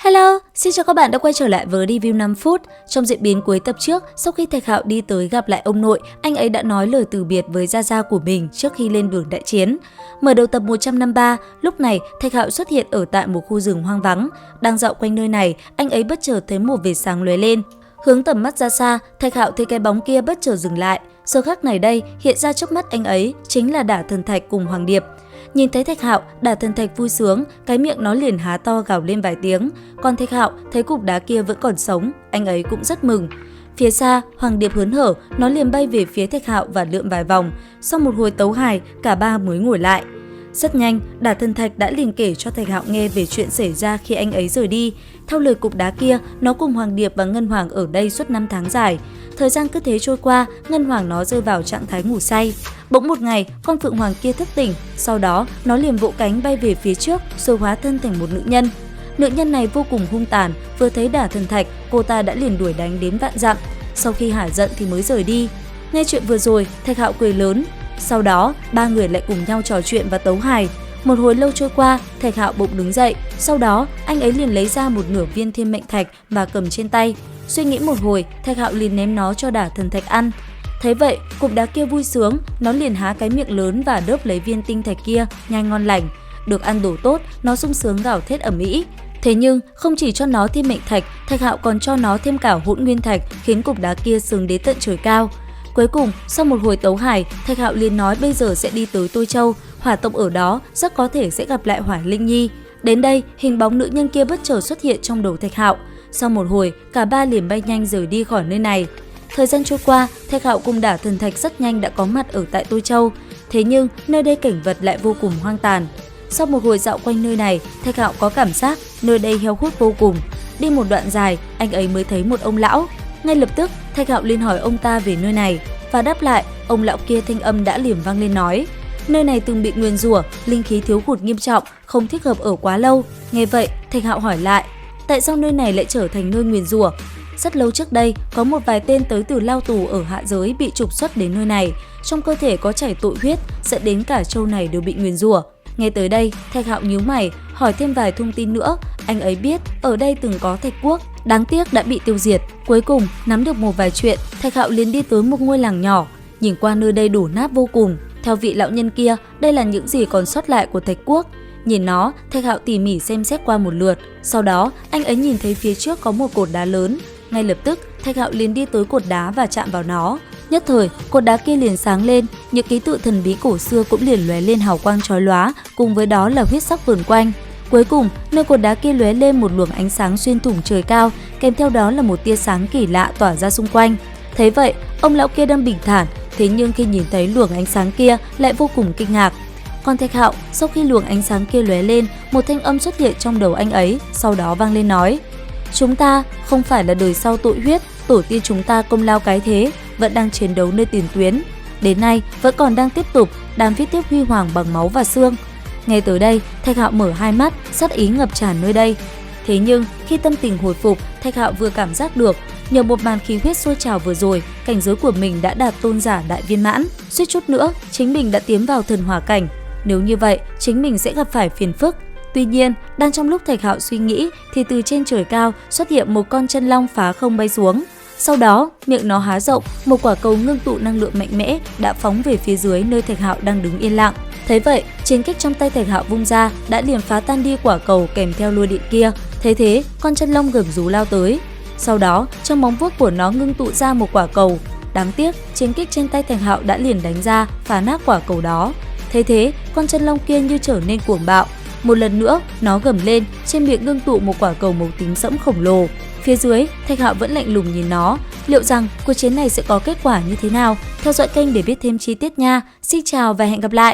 Hello, xin chào các bạn đã quay trở lại với review 5 phút. Trong diễn biến cuối tập trước, sau khi Thạch Hạo đi tới gặp lại ông nội, anh ấy đã nói lời từ biệt với Gia Gia của mình trước khi lên đường đại chiến. Mở đầu tập 153, lúc này Thạch Hạo xuất hiện ở tại một khu rừng hoang vắng. Đang dạo quanh nơi này, anh ấy bất chợt thấy một vệt sáng lóe lên. Hướng tầm mắt ra xa, Thạch Hạo thấy cái bóng kia bất chợt dừng lại. Giờ khắc này đây, hiện ra trước mắt anh ấy chính là Đả Thần Thạch cùng Hoàng Điệp. Nhìn thấy Thạch Hạo, Đả Thần Thạch vui sướng, cái miệng nó liền há to gào lên vài tiếng. Còn Thạch Hạo thấy cục đá kia vẫn còn sống, anh ấy cũng rất mừng. Phía xa, Hoàng Điệp hớn hở, nó liền bay về phía Thạch Hạo và lượn vài vòng. Sau một hồi tấu hài, cả ba mới ngồi lại. Rất nhanh, Đả Thần Thạch đã liền kể cho Thạch Hạo nghe về chuyện xảy ra khi anh ấy rời đi. Theo lời cục đá kia, nó cùng Hoàng Điệp và Ngân Hoàng ở đây suốt 5 tháng dài. Thời gian cứ thế trôi qua, Ngân Hoàng nó rơi vào trạng thái ngủ say. Bỗng một ngày, con Phượng Hoàng kia thức tỉnh, sau đó nó liền vỗ cánh bay về phía trước rồi hóa thân thành một nữ nhân. Nữ nhân này vô cùng hung tàn, vừa thấy Đả Thần Thạch, cô ta đã liền đuổi đánh đến vạn dặm. Sau khi hả giận thì mới rời đi. Nghe chuyện vừa rồi, Thạch Hạo cười lớn. Sau đó, ba người lại cùng nhau trò chuyện và tấu hài. Một hồi lâu trôi qua, Thạch Hạo bỗng đứng dậy. Sau đó, anh ấy liền lấy ra một nửa viên thiên mệnh thạch và cầm trên tay. Suy nghĩ một hồi, Thạch Hạo liền ném nó cho Đả Thần Thạch ăn. Thấy vậy, cục đá kia vui sướng, nó liền há cái miệng lớn và đớp lấy viên tinh thạch kia, nhai ngon lành. Được ăn đồ tốt, nó sung sướng gào thét ầm ĩ. Thế nhưng, không chỉ cho nó thiên mệnh thạch, Thạch Hạo còn cho nó thêm cả hỗn nguyên thạch, khiến cục đá kia sướng đến tận trời cao. Cuối cùng, sau một hồi tấu hài, Thạch Hạo liền nói bây giờ sẽ đi tới Tôi Châu, hỏa tộc ở đó rất có thể sẽ gặp lại Hỏa Linh Nhi. Đến đây, hình bóng nữ nhân kia bất chợt xuất hiện trong đầu Thạch Hạo. Sau một hồi, cả ba liền bay nhanh rời đi khỏi nơi này. Thời gian trôi qua, Thạch Hạo cùng Đả Thần Thạch rất nhanh đã có mặt ở tại Tôi Châu. Thế nhưng, nơi đây cảnh vật lại vô cùng hoang tàn. Sau một hồi dạo quanh nơi này, Thạch Hạo có cảm giác nơi đây heo hút vô cùng. Đi một đoạn dài, anh ấy mới thấy một ông lão. Ngay lập tức, Thạch Hạo liền hỏi ông ta về nơi này. Và đáp lại, ông lão kia thanh âm đã liềm vang lên nói: nơi này từng bị nguyền rủa, linh khí thiếu hụt nghiêm trọng, không thích hợp ở quá lâu. Nghe vậy, Thạch Hạo hỏi lại: tại sao nơi này lại trở thành nơi nguyền rủa? Rất lâu trước đây, có một vài tên tới từ lao tù ở hạ giới bị trục xuất đến nơi này. Trong cơ thể có chảy tội huyết, dẫn đến cả châu này đều bị nguyền rủa. Nghe tới đây, Thạch Hạo nhíu mày, hỏi thêm vài thông tin nữa. Anh ấy biết ở đây từng có Thạch Quốc, đáng tiếc đã bị tiêu diệt. Cuối cùng, nắm được một vài chuyện, Thạch Hạo liền đi tới một ngôi làng nhỏ. Nhìn qua nơi đây đổ nát vô cùng. Theo vị lão nhân kia, đây là những gì còn sót lại của Thạch Quốc. Nhìn nó, Thạch Hạo tỉ mỉ xem xét qua một lượt. Sau đó, anh ấy nhìn thấy phía trước có một cột đá lớn. Ngay lập tức, Thạch Hạo liền đi tới cột đá và chạm vào nó. Nhất thời, cột đá kia liền sáng lên, những ký tự thần bí cổ xưa cũng liền lóe lên hào quang chói lóa, cùng với đó là huyết sắc vờn quanh. Cuối cùng, nơi cột đá kia lóe lên một luồng ánh sáng xuyên thủng trời cao, kèm theo đó là một tia sáng kỳ lạ tỏa ra xung quanh. Thấy vậy, ông lão kia đang bình thản, thế nhưng khi nhìn thấy luồng ánh sáng kia lại vô cùng kinh ngạc. Còn Thạch Hạo, sau khi luồng ánh sáng kia lóe lên, một thanh âm xuất hiện trong đầu anh ấy, sau đó vang lên nói: chúng ta không phải là đời sau tội huyết, tổ tiên chúng ta công lao cái thế, vẫn đang chiến đấu nơi tiền tuyến. Đến nay vẫn còn đang tiếp tục, đang viết tiếp huy hoàng bằng máu và xương. Nghe tới đây, Thạch Hạo mở hai mắt, sát ý ngập tràn nơi đây. Thế nhưng, khi tâm tình hồi phục, Thạch Hạo vừa cảm giác được, nhờ một màn khí huyết sôi trào vừa rồi, cảnh giới của mình đã đạt tôn giả đại viên mãn. Suýt chút nữa, chính mình đã tiến vào thần hỏa cảnh. Nếu như vậy, chính mình sẽ gặp phải phiền phức. Tuy nhiên, đang trong lúc Thạch Hạo suy nghĩ thì từ trên trời cao xuất hiện một con chân long phá không bay xuống. Sau đó, miệng nó há rộng, một quả cầu ngưng tụ năng lượng mạnh mẽ đã phóng về phía dưới nơi Thạch Hạo đang đứng yên lặng. Thấy vậy, chiến kích trong tay Thạch Hạo vung ra đã liền phá tan đi quả cầu kèm theo lôi điện kia. Thế thế, con chân long gầm rú lao tới. Sau đó, trong móng vuốt của nó ngưng tụ ra một quả cầu. Đáng tiếc, chiến kích trên tay Thạch Hạo đã liền đánh ra, phá nát quả cầu đó. Thế thế, con chân long kia như trở nên cuồng bạo. Một lần nữa, nó gầm lên, trên miệng ngưng tụ một quả cầu màu tím sẫm khổng lồ. Phía dưới, Thạch Hạo vẫn lạnh lùng nhìn nó. Liệu rằng cuộc chiến này sẽ có kết quả như thế nào? Theo dõi kênh để biết thêm chi tiết nha. Xin chào và hẹn gặp lại!